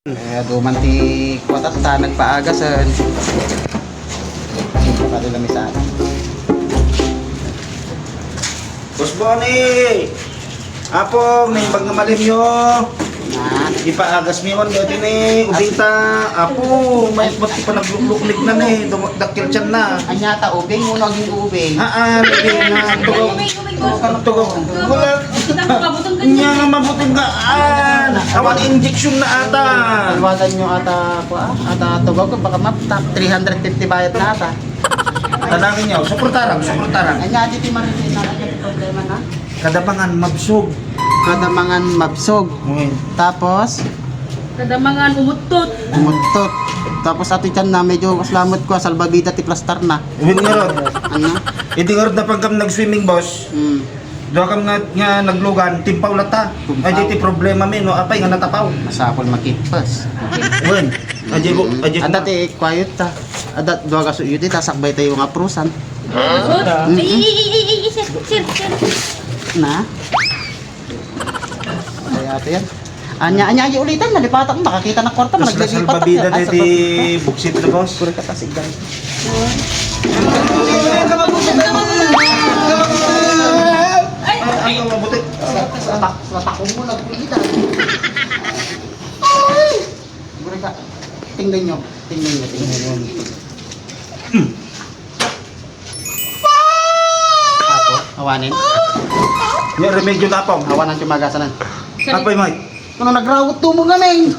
Dumanti kwatat ta nagpaagasan. Ito ka nila misaan. Boss Bonnie! Apo, may malim nyo. Na, Ipaagas mi on gati ni ubita. Apo, may ba't pa nagluluklik na ni. Dakil tiyan na. anyata ubing mo naging ubing. Lagi na. Tugog. Wala. Nya nga mabuting kaan. Awan injection na ata. Iwagan nyo ata ko ata tugog baka map top 350 bayad na ata. Tanangin nyo, suportarang. Anya dito maritin na ang problema na. Kadapangan mabsog. Kadamangan mabsog. Tapos Kadamangan umutot. umutot. Tapos ato tiyan na medyo kaslamot ko salbabida ti plastar na. Uwin nga rod. Ano? Hindi nga rod na pagkam nag-swimming boss. Doon kam nga naglugan, timpaw lata. Timpaw. Ay di problema mi, no? Apay nga natapaw. Masapol makitpas. Uwin. Ajay ko. Ada ti quiet ta. Ada dua ka suyo ti tasakbay tayo nga prusan. Sir. Na. Kaya ito yan. Anya ulitan nalipatan makakita na kwarta Mas lasal naglilipat babida di buksit na boss. Puro ka tasig guys. Ay, ang mabuti. Sa ko mo nagpulitan. Puro ka. Tingnan nyo. Apo, hawanin. Yung remedyo na pong. Hawanan tumagasanan. Apay, Mike. Kung nagrawot tumo nga, Meng.